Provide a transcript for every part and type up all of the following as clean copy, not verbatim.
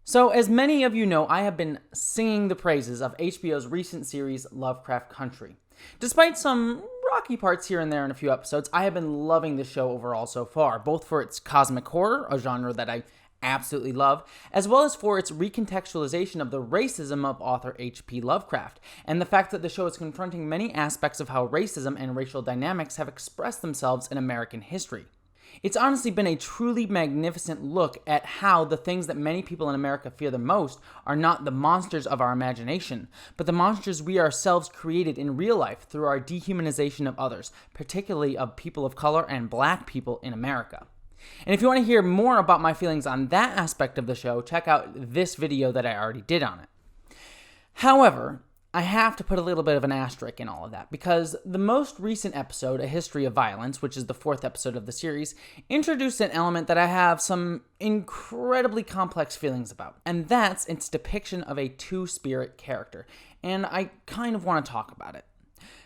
So, as many of you know, I have been singing the praises of HBO's recent series, Lovecraft Country. Despite some rocky parts here and there in a few episodes, I have been loving the show overall so far, both for its cosmic horror, a genre that I absolutely love, as well as for its recontextualization of the racism of author H.P. Lovecraft, and the fact that the show is confronting many aspects of how racism and racial dynamics have expressed themselves in American history. It's honestly been a truly magnificent look at how the things that many people in America fear the most are not the monsters of our imagination, but the monsters we ourselves created in real life through our dehumanization of others, particularly of people of color and black people in America. And if you want to hear more about my feelings on that aspect of the show, check out this video that I already did on it. However, I have to put a little bit of an asterisk in all of that, because the most recent episode, A History of Violence, which is the 4th episode of the series, introduced an element that I have some incredibly complex feelings about, and that's its depiction of a two-spirit character, and I kind of want to talk about it.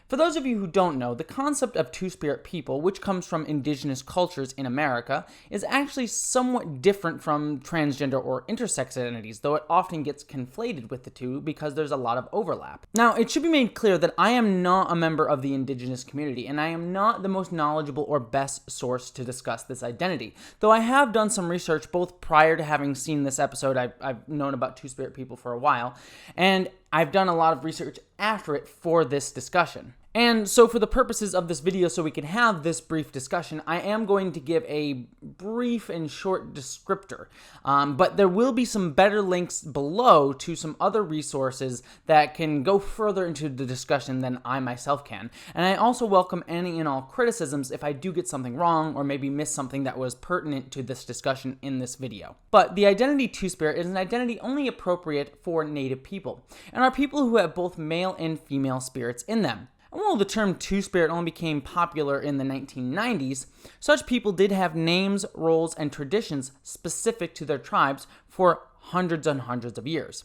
For those of you who don't know, the concept of two-spirit people, which comes from indigenous cultures in America, is actually somewhat different from transgender or intersex identities, though it often gets conflated with the two because there's a lot of overlap. Now, it should be made clear that I am not a member of the indigenous community, and I am not the most knowledgeable or best source to discuss this identity, though I have done some research both prior to having seen this episode. I've known about two-spirit people for a while, and I've done a lot of research after it for this discussion. And so for the purposes of this video, so we can have this brief discussion, I am going to give a brief and short descriptor, but there will be some better links below to some other resources that can go further into the discussion than I myself can. And I also welcome any and all criticisms if I do get something wrong or maybe miss something that was pertinent to this discussion in this video. But the identity two-spirit is an identity only appropriate for Native people, and are people who have both male and female spirits in them. And while the term two-spirit only became popular in the 1990s, such people did have names, roles, and traditions specific to their tribes for hundreds and hundreds of years.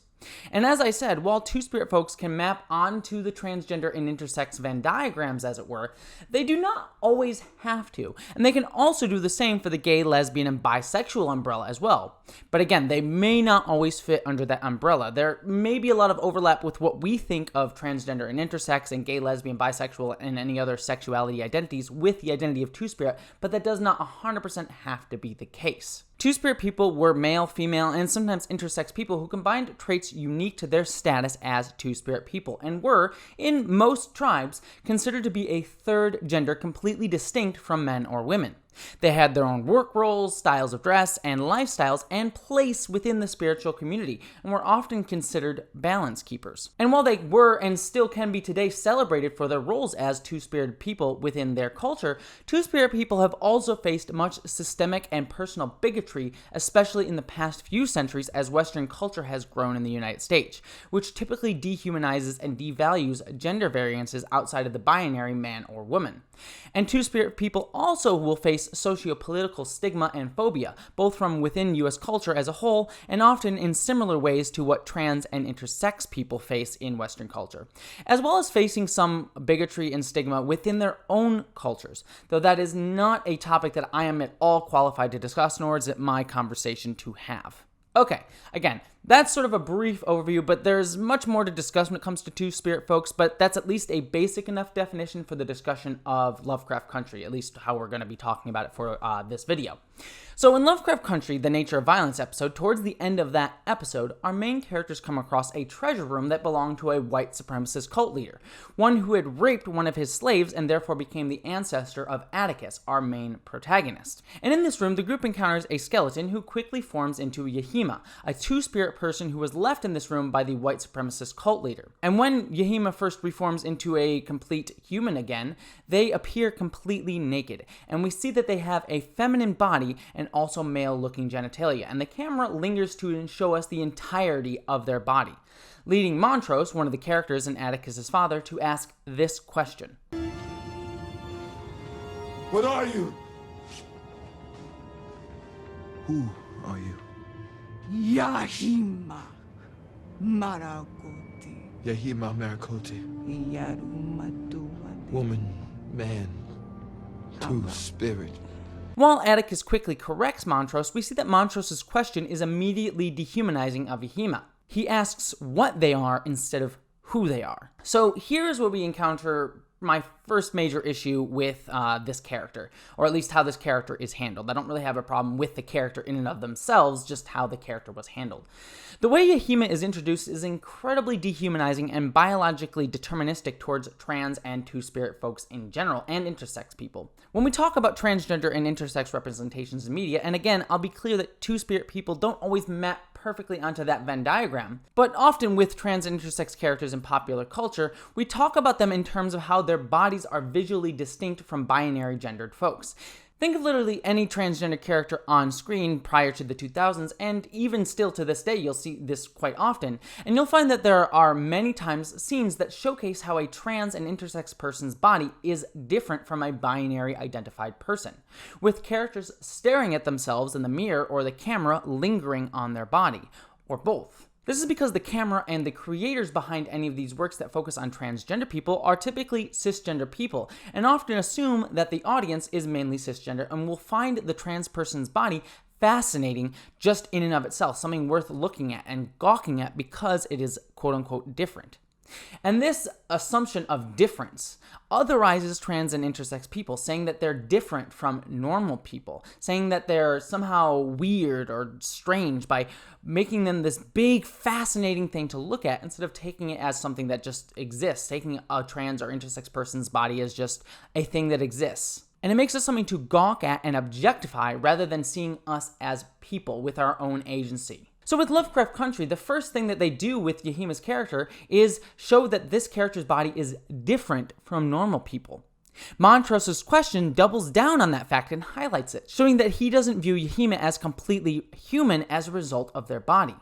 And as I said, while two-spirit folks can map onto the transgender and intersex Venn diagrams, as it were, they do not always have to. And they can also do the same for the gay, lesbian, and bisexual umbrella as well. But again, they may not always fit under that umbrella. There may be a lot of overlap with what we think of transgender and intersex and gay, lesbian, bisexual, and any other sexuality identities with the identity of two-spirit, but that does not 100% have to be the case. Two-spirit people were male, female, and sometimes intersex people who combined traits unique to their status as two-spirit people, and were, in most tribes, considered to be a third gender completely distinct from men or women. They had their own work roles, styles of dress, and lifestyles, and place within the spiritual community, and were often considered balance keepers. And while they were and still can be today celebrated for their roles as two-spirit people within their culture, two-spirit people have also faced much systemic and personal bigotry, especially in the past few centuries as Western culture has grown in the United States, which typically dehumanizes and devalues gender variances outside of the binary man or woman. And two-spirit people also will face socio-political stigma and phobia, both from within U.S. culture as a whole, and often in similar ways to what trans and intersex people face in Western culture, as well as facing some bigotry and stigma within their own cultures, though that is not a topic that I am at all qualified to discuss, nor is it my conversation to have. Okay, again, that's sort of a brief overview, but there's much more to discuss when it comes to two-spirit folks, but that's at least a basic enough definition for the discussion of Lovecraft Country, at least how we're going to be talking about it for this video. So in Lovecraft Country, the Nature of Violence episode, towards the end of that episode, our main characters come across a treasure room that belonged to a white supremacist cult leader, one who had raped one of his slaves and therefore became the ancestor of Atticus, our main protagonist. And in this room, the group encounters a skeleton who quickly forms into Yahima, a two-spirit person who was left in this room by the white supremacist cult leader. And when Yahima first reforms into a complete human again, they appear completely naked, and we see that they have a feminine body and also male-looking genitalia, and the camera lingers to show us the entirety of their body, leading Montrose, one of the characters and Atticus's father, to ask this question. What are you? Who are you? Yahima Marakoti. Yahima Marakoti. Yarumatu. Woman, man, two-spirit. While Atticus quickly corrects Montrose, we see that Montrose's question is immediately dehumanizing of Yahima. He asks what they are instead of who they are. So here's where we encounter my first major issue with this character, or at least how this character is handled. I don't really have a problem with the character in and of themselves, just how the character was handled. The way Yahima is introduced is incredibly dehumanizing and biologically deterministic towards trans and two-spirit folks in general, and intersex people. When we talk about transgender and intersex representations in media, and again, I'll be clear that two-spirit people don't always map perfectly onto that Venn diagram, but often with trans and intersex characters in popular culture, we talk about them in terms of how their bodies are visually distinct from binary gendered folks. Think of literally any transgender character on screen prior to the 2000s, and even still to this day, you'll see this quite often, and you'll find that there are many times scenes that showcase how a trans and intersex person's body is different from a binary identified person, with characters staring at themselves in the mirror or the camera lingering on their body, or both. This is because the camera and the creators behind any of these works that focus on transgender people are typically cisgender people, and often assume that the audience is mainly cisgender and will find the trans person's body fascinating just in and of itself, something worth looking at and gawking at because it is quote-unquote different. And this assumption of difference otherizes trans and intersex people, saying that they're different from normal people, saying that they're somehow weird or strange by making them this big, fascinating thing to look at instead of taking it as something that just exists, taking a trans or intersex person's body as just a thing that exists. And it makes us something to gawk at and objectify rather than seeing us as people with our own agency. So with Lovecraft Country, the first thing that they do with Yahima's character is show that this character's body is different from normal people. Montrose's question doubles down on that fact and highlights it, showing that he doesn't view Yahima as completely human as a result of their body.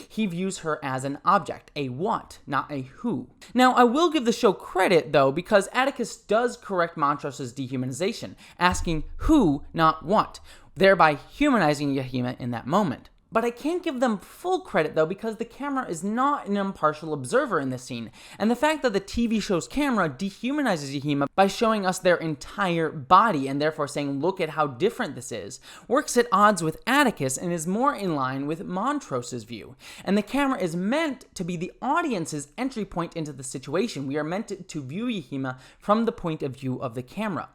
He views her as an object, a what, not a who. Now, I will give the show credit, though, because Atticus does correct Montrose's dehumanization, asking who, not what, thereby humanizing Yahima in that moment. But I can't give them full credit, though, because the camera is not an impartial observer in this scene, and the fact that the TV show's camera dehumanizes Yahima by showing us their entire body and therefore saying, look at how different this is, works at odds with Atticus and is more in line with Montrose's view. And the camera is meant to be the audience's entry point into the situation. We are meant to view Yahima from the point of view of the camera.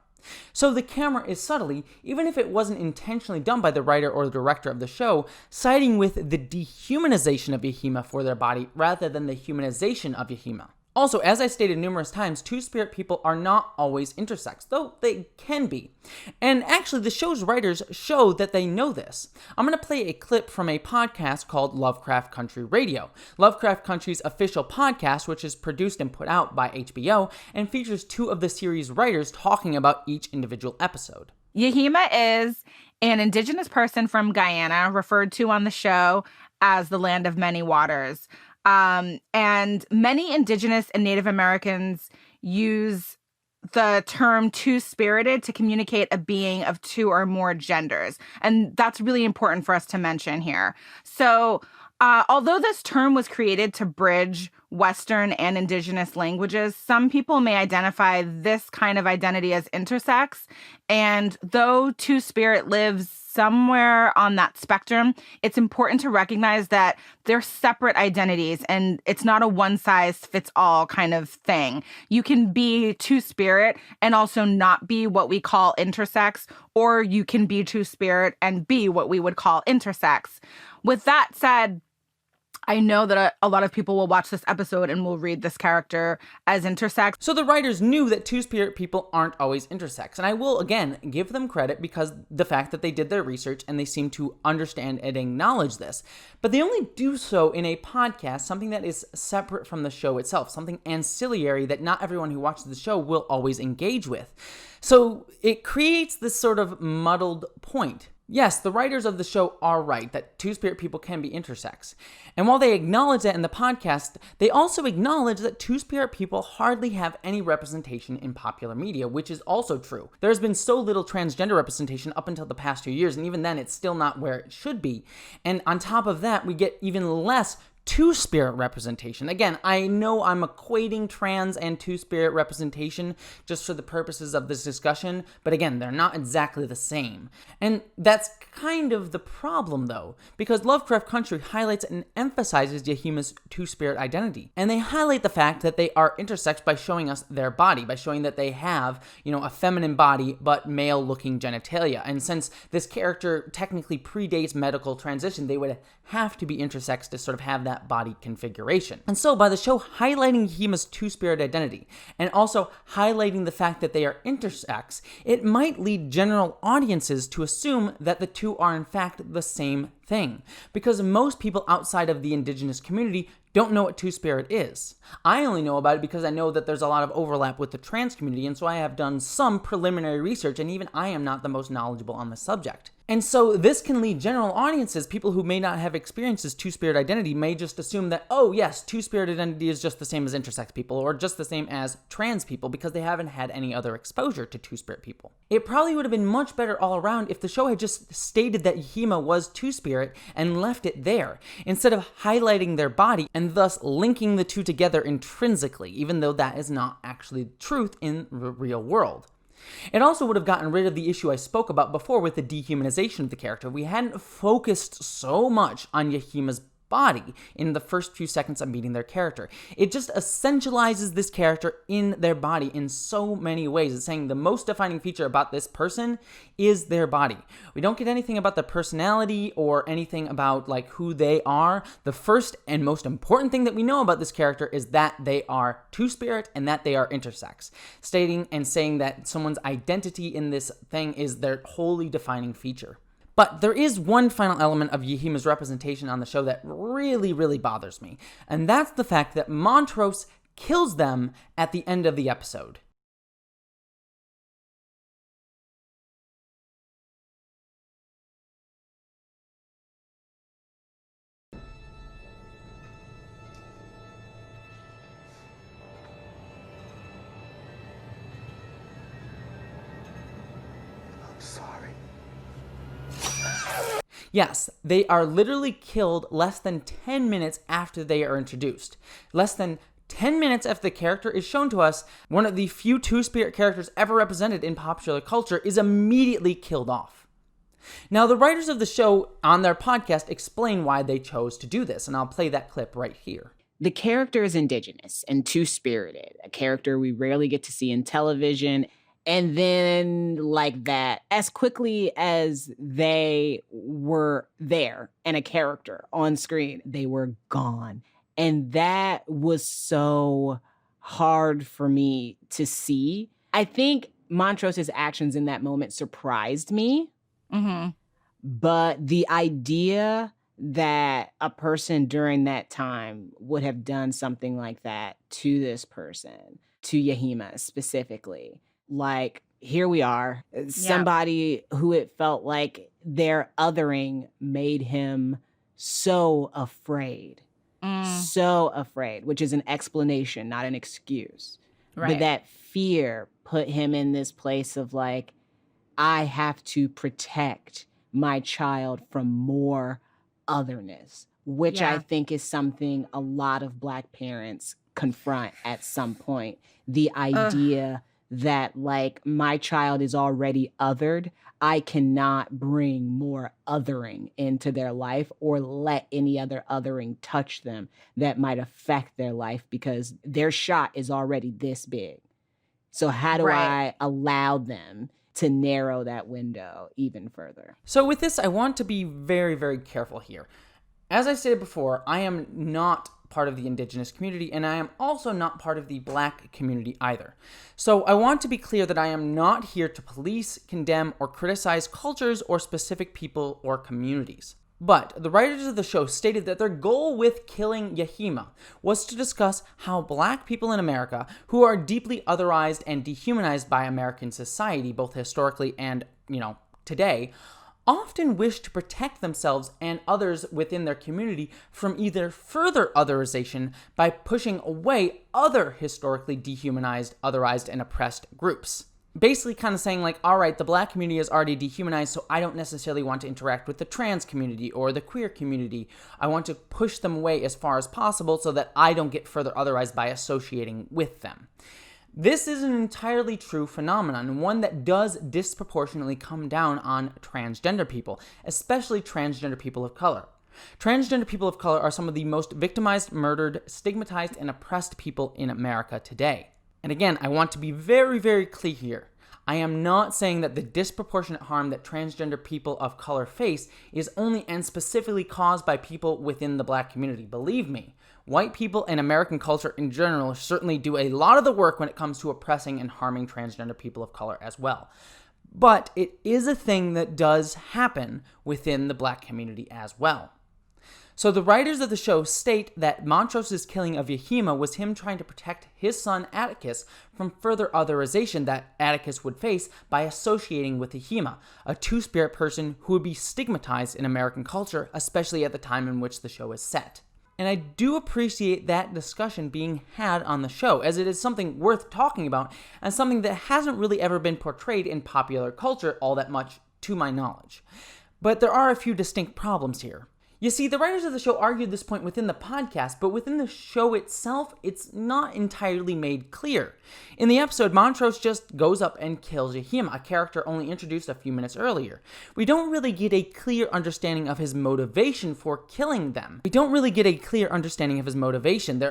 So the camera is subtly, even if it wasn't intentionally done by the writer or the director of the show, siding with the dehumanization of Yahima for their body rather than the humanization of Yahima. Also, as I stated numerous times, two-spirit people are not always intersex, though they can be. And actually, the show's writers show that they know this. I'm going to play a clip from a podcast called Lovecraft Country Radio, Lovecraft Country's official podcast, which is produced and put out by HBO, and features two of the series' writers talking about each individual episode. Yahima is an indigenous person from Guyana, referred to on the show as the Land of Many Waters. And many indigenous and Native Americans use the term two-spirited to communicate a being of two or more genders. And that's really important for us to mention here. So although this term was created to bridge Western and indigenous languages, some people may identify this kind of identity as intersex. And though two-spirit lives somewhere on that spectrum, it's important to recognize that they're separate identities and it's not a one-size-fits-all kind of thing. You can be two-spirit and also not be what we call intersex, or you can be two-spirit and be what we would call intersex. With that said, I know that a lot of people will watch this episode and will read this character as intersex. So the writers knew that two-spirit people aren't always intersex, and I will, again, give them credit because the fact that they did their research and they seem to understand and acknowledge this. But they only do so in a podcast, something that is separate from the show itself, something ancillary that not everyone who watches the show will always engage with. So it creates this sort of muddled point. Yes, the writers of the show are right that two-spirit people can be intersex. And while they acknowledge that in the podcast, they also acknowledge that two-spirit people hardly have any representation in popular media, which is also true. There's been so little transgender representation up until the past few years, and even then it's still not where it should be. And on top of that, we get even less two-spirit representation. Again, I know I'm equating trans and two-spirit representation just for the purposes of this discussion, but again, they're not exactly the same. And that's kind of the problem, though, because Lovecraft Country highlights and emphasizes Yahima's two-spirit identity. And they highlight the fact that they are intersex by showing us their body, by showing that they have, a feminine body, but male-looking genitalia. And since this character technically predates medical transition, they would have to be intersex to sort of have that body configuration. And so by the show highlighting Yahima's two-spirit identity and also highlighting the fact that they are intersex, it might lead general audiences to assume that the two are in fact the same thing, because most people outside of the indigenous community don't know what two-spirit is. I only know about it because I know that there's a lot of overlap with the trans community, and so I have done some preliminary research, and even I am not the most knowledgeable on the subject. And so this can lead general audiences, people who may not have experienced this two-spirit identity, may just assume that, oh yes, two-spirit identity is just the same as intersex people, or just the same as trans people, because they haven't had any other exposure to two-spirit people. It probably would have been much better all around if the show had just stated that Yahima was two-spirit and left it there, instead of highlighting their body and thus linking the two together intrinsically, even though that is not actually the truth in the real world. It also would have gotten rid of the issue I spoke about before with the dehumanization of the character. We hadn't focused so much on Yahima's body in the first few seconds of meeting their character. It just essentializes this character in their body in so many ways. It's saying the most defining feature about this person is their body. We don't get anything about their personality or anything about like who they are. The first and most important thing that we know about this character is that they are two-spirit and that they are intersex, stating and saying that someone's identity in this thing is their wholly defining feature. But there is one final element of Yahima's representation on the show that really, really bothers me, and that's the fact that Montrose kills them at the end of the episode. I'm sorry. Yes, they are literally killed less than 10 minutes after they are introduced. Less than 10 minutes after the character is shown to us, one of the few two-spirit characters ever represented in popular culture is immediately killed off. Now, the writers of the show on their podcast explain why they chose to do this, and I'll play that clip right here. The character is indigenous and two-spirited, a character we rarely get to see in television. And then, like that, as quickly as they were there and a character on screen, they were gone. And that was so hard for me to see. I think Montrose's actions in that moment surprised me. Mm-hmm. But the idea that a person during that time would have done something like that to this person, to Yahima specifically, like, here we are, somebody who it felt like their othering made him so afraid, which is an explanation, not an excuse. Right. But that fear put him in this place of like, I have to protect my child from more otherness, which I think is something a lot of Black parents confront at some point. The idea that like my child is already othered, I cannot bring more othering into their life or let any other othering touch them that might affect their life because their shot is already this big. So how do I allow them to narrow that window even further? So with this, I want to be very, very careful here. As I stated before, I am not part of the indigenous community, and I am also not part of the Black community either. So I want to be clear that I am not here to police, condemn, or criticize cultures or specific people or communities. But the writers of the show stated that their goal with killing Yahima was to discuss how Black people in America, who are deeply otherized and dehumanized by American society, both historically and, today, often wish to protect themselves and others within their community from either further otherization by pushing away other historically dehumanized, otherized, and oppressed groups. basically kind of saying like, all right, the black community is already dehumanized, so I don't necessarily want to interact with the trans community or the queer community. I want to push them away as far as possible so that I don't get further otherized by associating with them. This is an entirely true phenomenon, one that does disproportionately come down on transgender people, especially transgender people of color. Transgender people of color are some of the most victimized, murdered, stigmatized, and oppressed people in America today. And again, I want to be very, very clear here. I am not saying that the disproportionate harm that transgender people of color face is only and specifically caused by people within the black community. Believe me, white people and American culture in general certainly do a lot of the work when it comes to oppressing and harming transgender people of color as well. But it is a thing that does happen within the black community as well. So the writers of the show state that Montrose's killing of Yahima was him trying to protect his son Atticus from further otherization that Atticus would face by associating with Yahima, a two-spirit person who would be stigmatized in American culture, especially at the time in which the show is set. And I do appreciate that discussion being had on the show, as it is something worth talking about and something that hasn't really ever been portrayed in popular culture all that much, to my knowledge. But there are a few distinct problems here. You see, the writers of the show argued this point within the podcast, but within the show itself, it's not entirely made clear. In the episode, Montrose just goes up and kills Yahima, a character only introduced a few minutes earlier. We don't really get a clear understanding of his motivation for killing them. There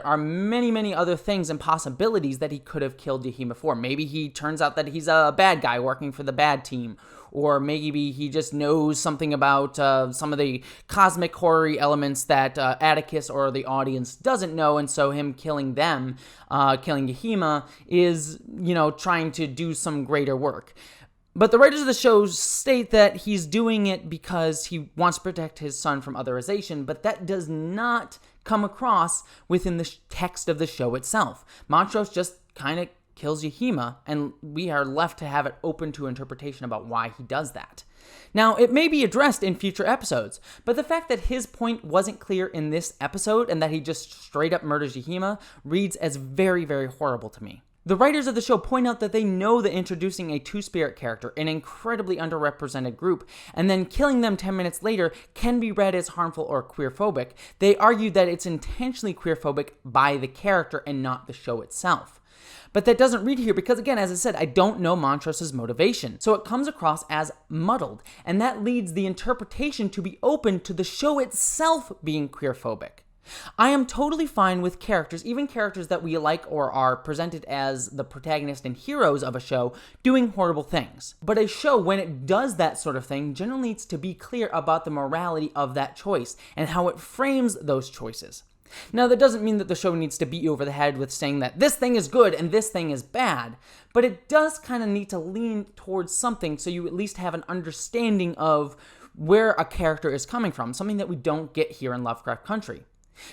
are many, many other things and possibilities that he could have killed Yahima for. Maybe he turns out that he's a bad guy working for the bad team. Or maybe he just knows something about some of the cosmic horror elements that Atticus or the audience doesn't know, and so him killing them, killing Yahima, is, trying to do some greater work. But the writers of the show state that he's doing it because he wants to protect his son from otherization, but that does not come across within the text of the show itself. Montrose just kind of kills Yahima, and we are left to have it open to interpretation about why he does that. Now, it may be addressed in future episodes, but the fact that his point wasn't clear in this episode and that he just straight up murders Yahima reads as very, very horrible to me. The writers of the show point out that they know that introducing a two-spirit character, an incredibly underrepresented group, and then killing them 10 minutes later can be read as harmful or queerphobic. They argue that it's intentionally queerphobic by the character and not the show itself. But that doesn't read here because, again, as I said, I don't know Montrose's motivation. So it comes across as muddled, and that leads the interpretation to be open to the show itself being queerphobic. I am totally fine with characters, even characters that we like or are presented as the protagonist and heroes of a show, doing horrible things. But a show, when it does that sort of thing, generally needs to be clear about the morality of that choice and how it frames those choices. Now, that doesn't mean that the show needs to beat you over the head with saying that this thing is good and this thing is bad, but it does kind of need to lean towards something so you at least have an understanding of where a character is coming from, something that we don't get here in Lovecraft Country.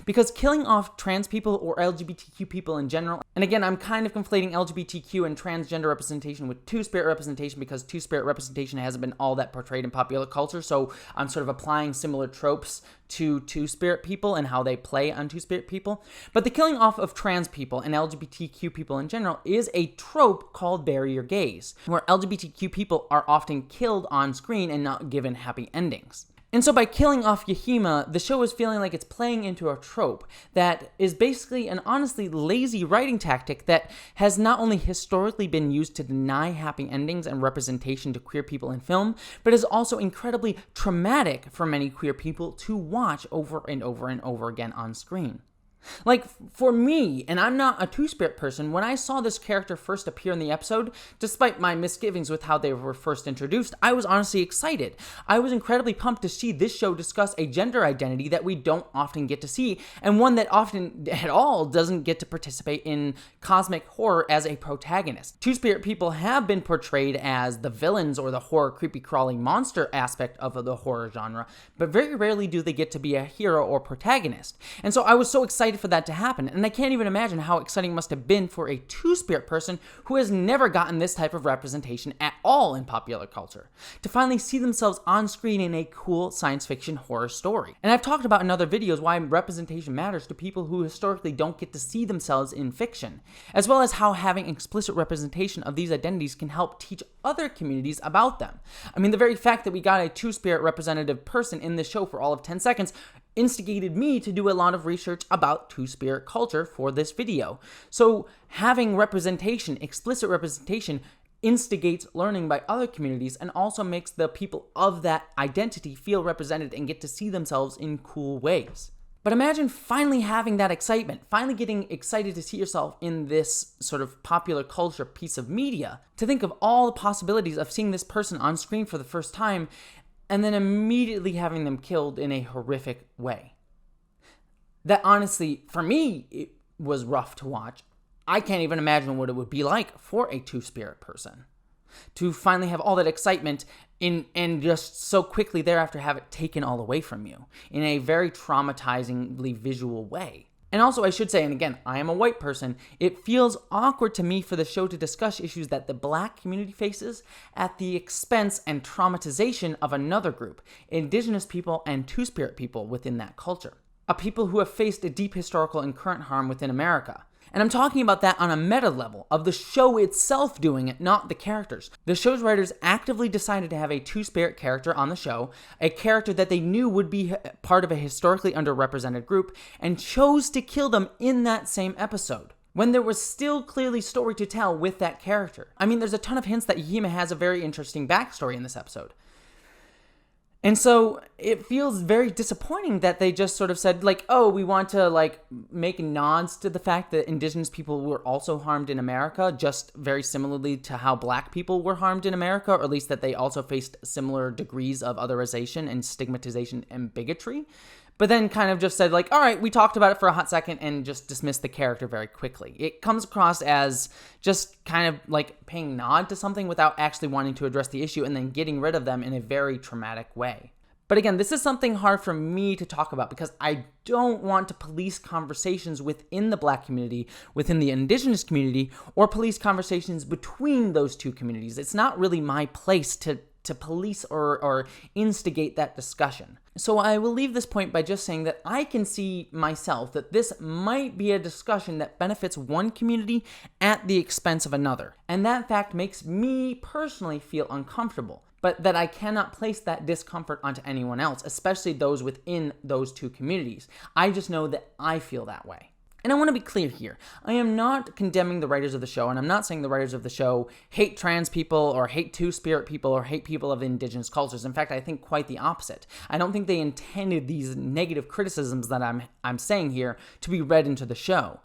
Because killing off trans people or LGBTQ people in general, and again, I'm kind of conflating LGBTQ and transgender representation with two-spirit representation because two-spirit representation hasn't been all that portrayed in popular culture, so I'm sort of applying similar tropes to two-spirit people and how they play on two-spirit people. But the killing off of trans people and LGBTQ people in general is a trope called barrier gaze, where LGBTQ people are often killed on screen and not given happy endings. And so by killing off Yahima, the show is feeling like it's playing into a trope that is basically an honestly lazy writing tactic that has not only historically been used to deny happy endings and representation to queer people in film, but is also incredibly traumatic for many queer people to watch over and over and over again on screen. Like, for me, and I'm not a two-spirit person, when I saw this character first appear in the episode, despite my misgivings with how they were first introduced, I was honestly excited. I was incredibly pumped to see this show discuss a gender identity that we don't often get to see, and one that often at all doesn't get to participate in cosmic horror as a protagonist. Two-spirit people have been portrayed as the villains or the horror, creepy-crawling monster aspect of the horror genre, but very rarely do they get to be a hero or protagonist. And so I was so excited excited for that to happen, and I can't even imagine how exciting it must have been for a two-spirit person who has never gotten this type of representation at all in popular culture, to finally see themselves on screen in a cool science fiction horror story. And I've talked about in other videos why representation matters to people who historically don't get to see themselves in fiction, as well as how having explicit representation of these identities can help teach other communities about them. I mean, the very fact that we got a two-spirit representative person in this show for all of 10 seconds instigated me to do a lot of research about two-spirit culture for this video. So having representation, explicit representation, instigates learning by other communities and also makes the people of that identity feel represented and get to see themselves in cool ways. But imagine finally having that excitement, finally getting excited to see yourself in this sort of popular culture piece of media, to think of all the possibilities of seeing this person on screen for the first time and then immediately having them killed in a horrific way. That honestly, for me, it was rough to watch. I can't even imagine what it would be like for a two-spirit person to finally have all that excitement and just so quickly thereafter have it taken all away from you in a very traumatizingly visual way. And also, I should say, and again, I am a white person, it feels awkward to me for the show to discuss issues that the Black community faces at the expense and traumatization of another group, Indigenous people and two-spirit people within that culture. A people who have faced a deep historical and current harm within America. And I'm talking about that on a meta level, of the show itself doing it, not the characters. The show's writers actively decided to have a two-spirit character on the show, a character that they knew would be part of a historically underrepresented group, and chose to kill them in that same episode, when there was still clearly story to tell with that character. I mean, there's a ton of hints that Yahima has a very interesting backstory in this episode. And so it feels very disappointing that they just sort of said, like, oh, we want to, like, make nods to the fact that Indigenous people were also harmed in America, just very similarly to how Black people were harmed in America, or at least that they also faced similar degrees of otherization and stigmatization and bigotry. But then kind of just said, like, all right, we talked about it for a hot second and just dismissed the character very quickly. It comes across as just kind of like paying nod to something without actually wanting to address the issue and then getting rid of them in a very traumatic way. But again, this is something hard for me to talk about because I don't want to police conversations within the Black community, within the Indigenous community, or police conversations between those two communities. It's not really my place to police or instigate that discussion. So I will leave this point by just saying that I can see myself that this might be a discussion that benefits one community at the expense of another. And that fact makes me personally feel uncomfortable, but that I cannot place that discomfort onto anyone else, especially those within those two communities. I just know that I feel that way. And I want to be clear here. I am not condemning the writers of the show, and I'm not saying the writers of the show hate trans people or hate two-spirit people or hate people of indigenous cultures. In fact, I think quite the opposite. I don't think they intended these negative criticisms that I'm saying here to be read into the show.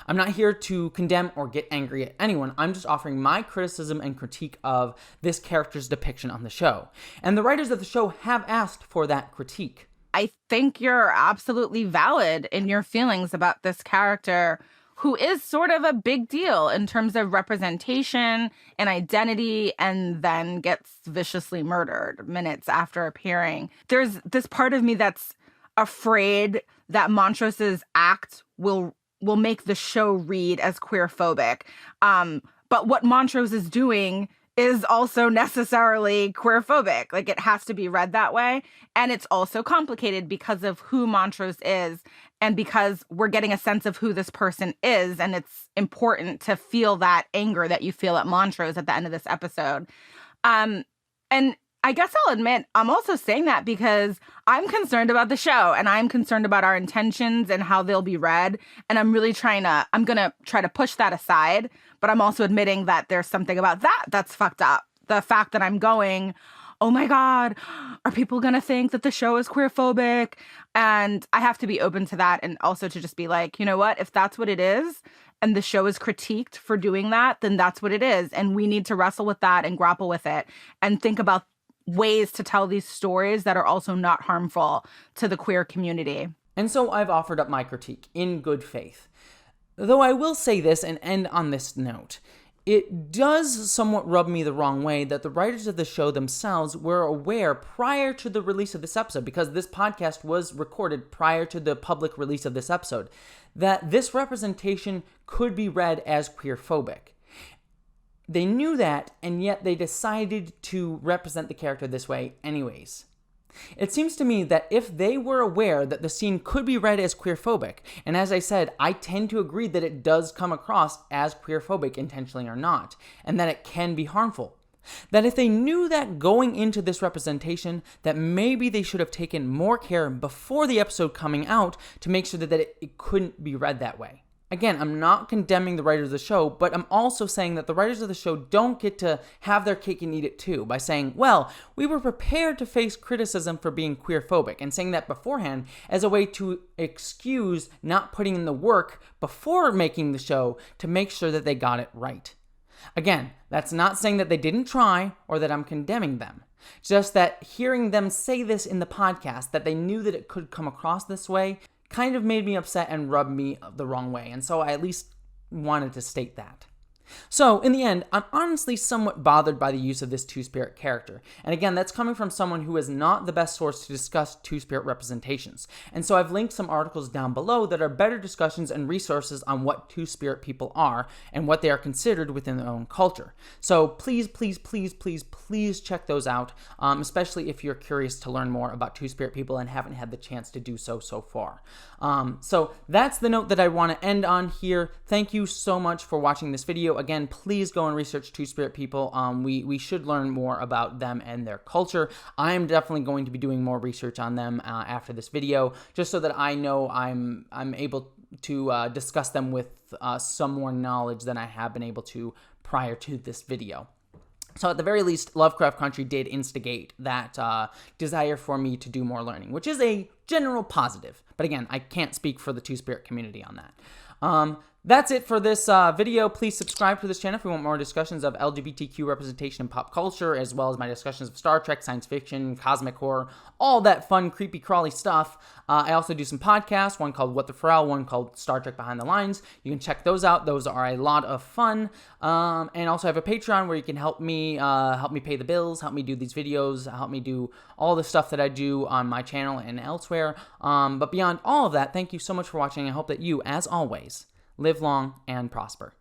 I'm not here to condemn or get angry at anyone. I'm just offering my criticism and critique of this character's depiction on the show. And the writers of the show have asked for that critique. I think you're absolutely valid in your feelings about this character, who is sort of a big deal in terms of representation and identity, and then gets viciously murdered minutes after appearing. There's this part of me that's afraid that Montrose's act will make the show read as queerphobic. But what Montrose is doing is also necessarily queerphobic. Like, it has to be read that way. And it's also complicated because of who Montrose is and because we're getting a sense of who this person is. And it's important to feel that anger that you feel at Montrose at the end of this episode. And I guess I'll admit, I'm also saying that because I'm concerned about the show and I'm concerned about our intentions and how they'll be read. And I'm going to try to push that aside. But I'm also admitting that there's something about that that's fucked up. The fact that I'm going, oh my God, are people going to think that the show is queerphobic? And I have to be open to that, and also to just be like, you know what, if that's what it is and the show is critiqued for doing that, then that's what it is. And we need to wrestle with that and grapple with it and think about ways to tell these stories that are also not harmful to the queer community. And so I've offered up my critique in good faith. Though I will say this and end on this note. It does somewhat rub me the wrong way that the writers of the show themselves were aware prior to the release of this episode, because this podcast was recorded prior to the public release of this episode, that this representation could be read as queerphobic. They knew that, and yet they decided to represent the character this way anyways. It seems to me that if they were aware that the scene could be read as queerphobic, and as I said, I tend to agree that it does come across as queerphobic, intentionally or not, and that it can be harmful, that if they knew that going into this representation, that maybe they should have taken more care before the episode coming out to make sure that it couldn't be read that way. Again, I'm not condemning the writers of the show, but I'm also saying that the writers of the show don't get to have their cake and eat it too by saying, well, we were prepared to face criticism for being queerphobic, and saying that beforehand as a way to excuse not putting in the work before making the show to make sure that they got it right. Again, that's not saying that they didn't try or that I'm condemning them. Just that hearing them say this in the podcast, that they knew that it could come across this way, kind of made me upset and rubbed me the wrong way, and so I at least wanted to state that. So, in the end, I'm honestly somewhat bothered by the use of this Two-Spirit character. And again, that's coming from someone who is not the best source to discuss Two-Spirit representations. And so I've linked some articles down below that are better discussions and resources on what Two-Spirit people are and what they are considered within their own culture. So please, please, please, please, please check those out, especially if you're curious to learn more about Two-Spirit people and haven't had the chance to do so far. So that's the note that I want to end on here. Thank you so much for watching this video. Again, please go and research Two-Spirit people. We should learn more about them and their culture. I am definitely going to be doing more research on them after this video, just so that I know I'm able to discuss them with some more knowledge than I have been able to prior to this video. So at the very least, Lovecraft Country did instigate that desire for me to do more learning, which is a general positive. But again, I can't speak for the Two-Spirit community on that. That's it for this video. Please subscribe to this channel if you want more discussions of LGBTQ representation in pop culture, as well as my discussions of Star Trek, science fiction, cosmic horror, all that fun, creepy, crawly stuff. I also do some podcasts, one called What the Pharrell, one called Star Trek Behind the Lines. You can check those out. Those are a lot of fun. And also I have a Patreon where you can help me pay the bills, help me do these videos, help me do all the stuff that I do on my channel and elsewhere. But beyond all of that, thank you so much for watching. I hope that you, as always, live long and prosper.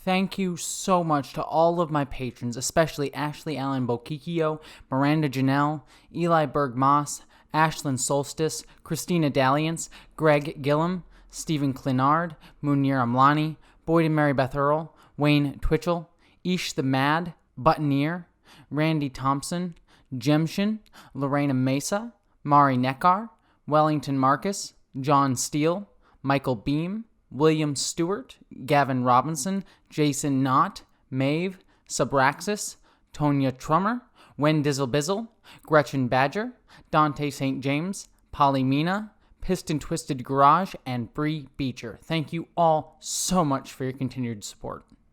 Thank you so much to all of my patrons, especially Ashley Allen Bokikio, Miranda Janelle, Eli Berg Moss, Ashlyn Solstice, Christina Dalliance, Greg Gillum, Stephen Clinard, Munir Amlani, Boyd and Mary Beth Earl, Wayne Twitchell, Ish the Mad, Buttoneer, Randy Thompson, Jemshin, Lorena Mesa, Mari Neckar, Wellington Marcus, John Steele, Michael Beam, William Stewart, Gavin Robinson, Jason Knott, Maeve, Subraxis, Tonya Trummer, Wen Dizzle-Bizzle, Gretchen Badger, Dante St. James, Polly Mina, Piston Twisted Garage, and Bree Beecher. Thank you all so much for your continued support.